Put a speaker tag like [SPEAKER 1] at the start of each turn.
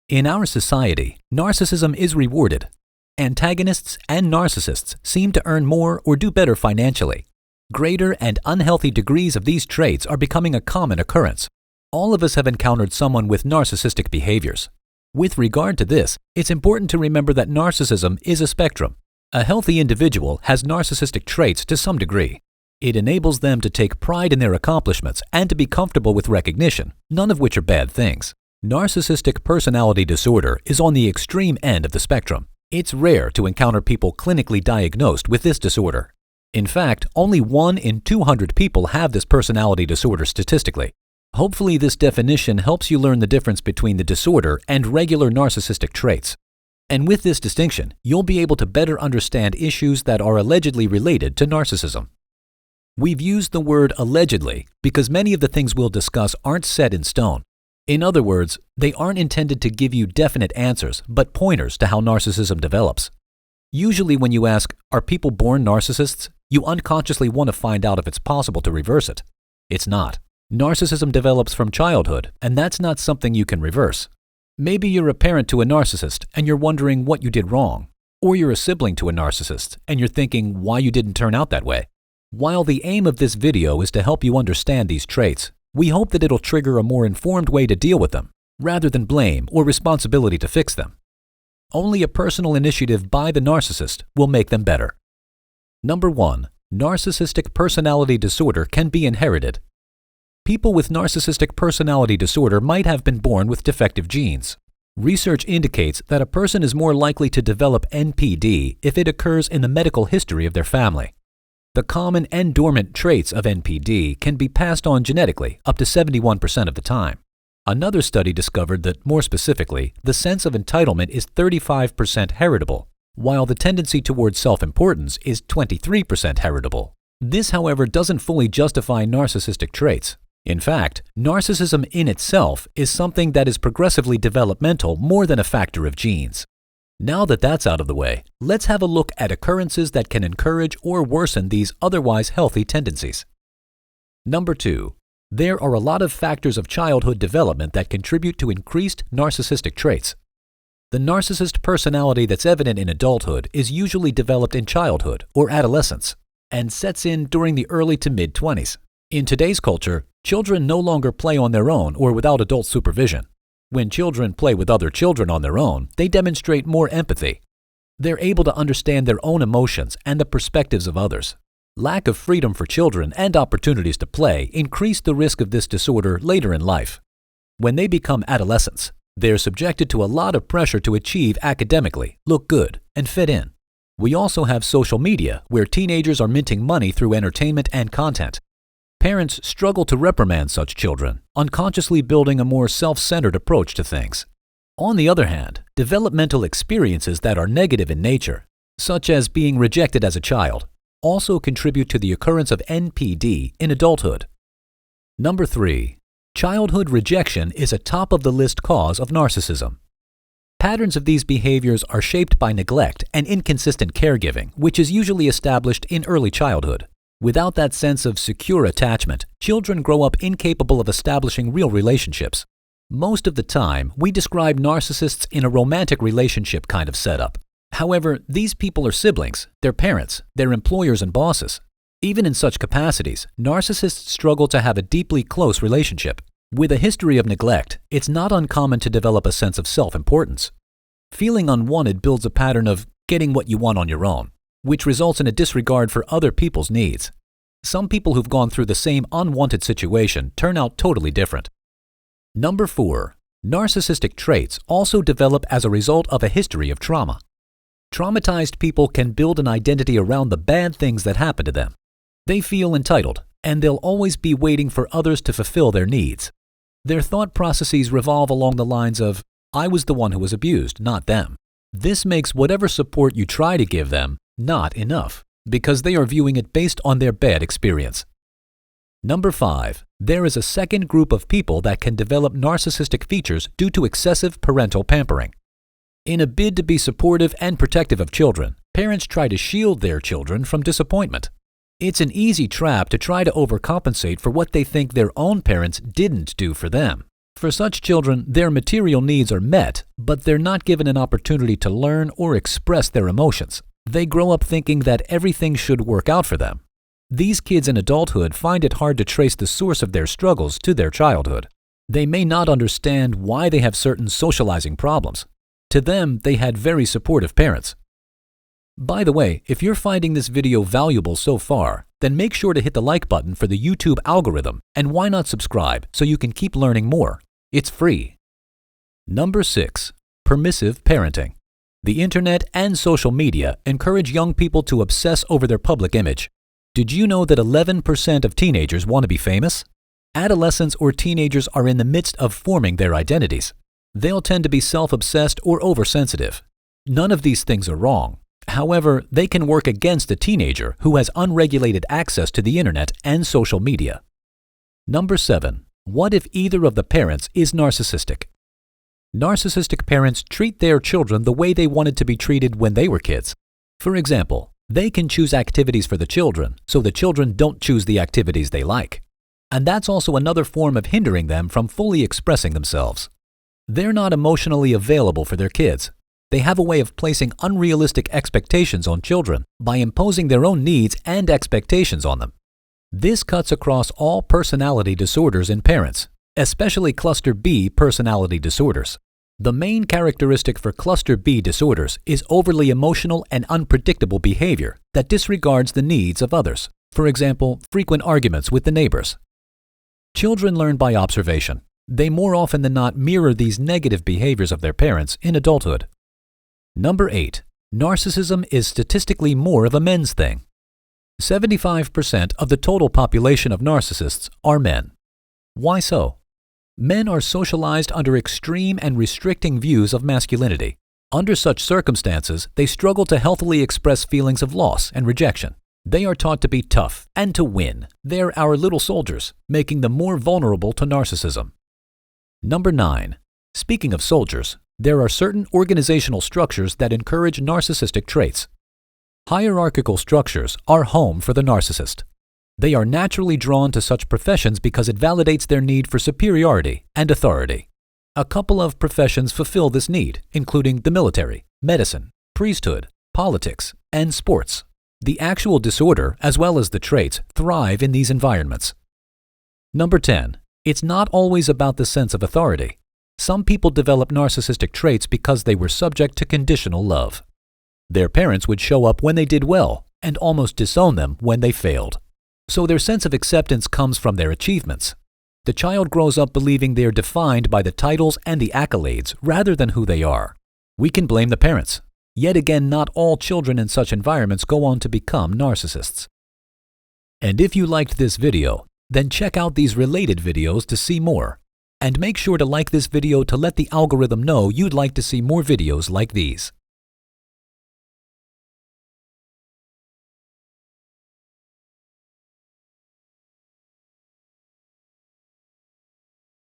[SPEAKER 1] In our society, narcissism is rewarded. Antagonists and narcissists seem to earn more or do better financially. Greater and unhealthy degrees of these traits are becoming a common occurrence. All of us have encountered someone with narcissistic behaviors. With regard to this, it's important to remember that narcissism is a spectrum. A healthy individual has narcissistic traits to some degree. It enables them to take pride in their accomplishments and to be comfortable with recognition, none of which are bad things. Narcissistic personality disorder is on the extreme end of the spectrum. It's rare to encounter people clinically diagnosed with this disorder. In fact, only 1 in 200 people have this personality disorder statistically. Hopefully, this definition helps you learn the difference between the disorder and regular narcissistic traits. And with this distinction, you'll be able to better understand issues that are allegedly related to narcissism. We've used the word allegedly because many of the things we'll discuss aren't set in stone. In other words, they aren't intended to give you definite answers, but pointers to how narcissism develops. Usually when you ask, are people born narcissists? You unconsciously want to find out if it's possible to reverse it. It's not. Narcissism develops from childhood, and that's not something you can reverse. Maybe you're a parent to a narcissist and you're wondering what you did wrong. Or you're a sibling to a narcissist and you're thinking why you didn't turn out that way. While the aim of this video is to help you understand these traits, we hope that it'll trigger a more informed way to deal with them, rather than blame or responsibility to fix them. Only a personal initiative by the narcissist will make them better. Number 1. Narcissistic personality disorder can be inherited. People with narcissistic personality disorder might have been born with defective genes. Research indicates that a person is more likely to develop NPD if it occurs in the medical history of their family. The common and dormant traits of NPD can be passed on genetically up to 71% of the time. Another study discovered that, more specifically, the sense of entitlement is 35% heritable, while the tendency towards self-importance is 23% heritable. This, however, doesn't fully justify narcissistic traits. In fact, narcissism in itself is something that is progressively developmental more than a factor of genes. Now that that's out of the way, let's have a look at occurrences that can encourage or worsen these otherwise healthy tendencies. Number 2. There are a lot of factors of childhood development that contribute to increased narcissistic traits. The narcissist personality that's evident in adulthood is usually developed in childhood or adolescence and sets in during the early to mid-20s. In today's culture, children no longer play on their own or without adult supervision. When children play with other children on their own, they demonstrate more empathy. They're able to understand their own emotions and the perspectives of others. Lack of freedom for children and opportunities to play increase the risk of this disorder later in life. When they become adolescents, they're subjected to a lot of pressure to achieve academically, look good, and fit in. We also have social media, where teenagers are minting money through entertainment and content. Parents struggle to reprimand such children, unconsciously building a more self-centered approach to things. On the other hand, developmental experiences that are negative in nature, such as being rejected as a child, also contribute to the occurrence of NPD in adulthood. Number 3. Childhood rejection is a top-of-the-list cause of narcissism. Patterns of these behaviors are shaped by neglect and inconsistent caregiving, which is usually established in early childhood. Without that sense of secure attachment, children grow up incapable of establishing real relationships. Most of the time, we describe narcissists in a romantic relationship kind of setup. However, these people are siblings, their parents, their employers and bosses. Even in such capacities, narcissists struggle to have a deeply close relationship. With a history of neglect, it's not uncommon to develop a sense of self-importance. Feeling unwanted builds a pattern of getting what you want on your own, which results in a disregard for other people's needs. Some people who've gone through the same unwanted situation turn out totally different. Number 4. Narcissistic traits also develop as a result of a history of trauma. Traumatized people can build an identity around the bad things that happen to them. They feel entitled, and they'll always be waiting for others to fulfill their needs. Their thought processes revolve along the lines of, I was the one who was abused, not them. This makes whatever support you try to give them not enough, because they are viewing it based on their bad experience. Number 5. There is a second group of people that can develop narcissistic features due to excessive parental pampering. In a bid to be supportive and protective of children, parents try to shield their children from disappointment. It's an easy trap to try to overcompensate for what they think their own parents didn't do for them. For such children, their material needs are met, but they're not given an opportunity to learn or express their emotions. They grow up thinking that everything should work out for them. These kids in adulthood find it hard to trace the source of their struggles to their childhood. They may not understand why they have certain socializing problems. To them, they had very supportive parents. By the way, if you're finding this video valuable so far, then make sure to hit the like button for the YouTube algorithm, and why not subscribe so you can keep learning more. It's free. Number 6. Permissive parenting. The internet and social media encourage young people to obsess over their public image. Did you know that 11% of teenagers want to be famous? Adolescents or teenagers are in the midst of forming their identities. They'll tend to be self-obsessed or oversensitive. None of these things are wrong. However, they can work against a teenager who has unregulated access to the internet and social media. Number 7. What if either of the parents is narcissistic? Narcissistic parents treat their children the way they wanted to be treated when they were kids. For example, they can choose activities for the children, so the children don't choose the activities they like. And that's also another form of hindering them from fully expressing themselves. They're not emotionally available for their kids. They have a way of placing unrealistic expectations on children by imposing their own needs and expectations on them. This cuts across all personality disorders in parents, especially Cluster B personality disorders. The main characteristic for Cluster B disorders is overly emotional and unpredictable behavior that disregards the needs of others. For example, frequent arguments with the neighbors. Children learn by observation. They more often than not mirror these negative behaviors of their parents in adulthood. Number 8. Narcissism is statistically more of a men's thing. 75% of the total population of narcissists are men. Why so? Men are socialized under extreme and restricting views of masculinity. Under such circumstances, they struggle to healthily express feelings of loss and rejection. They are taught to be tough and to win. They're our little soldiers, making them more vulnerable to narcissism. Number 9. Speaking of soldiers, there are certain organizational structures that encourage narcissistic traits. Hierarchical structures are home for the narcissist. They are naturally drawn to such professions because it validates their need for superiority and authority. A couple of professions fulfill this need, including the military, medicine, priesthood, politics, and sports. The actual disorder, as well as the traits, thrive in these environments. Number 10. It's not always about the sense of authority. Some people develop narcissistic traits because they were subject to conditional love. Their parents would show up when they did well and almost disown them when they failed. So their sense of acceptance comes from their achievements. The child grows up believing they are defined by the titles and the accolades rather than who they are. We can blame the parents. Yet again, not all children in such environments go on to become narcissists. And if you liked this video, then check out these related videos to see more. And make sure to like this video to let the algorithm know you'd like to see more videos like these.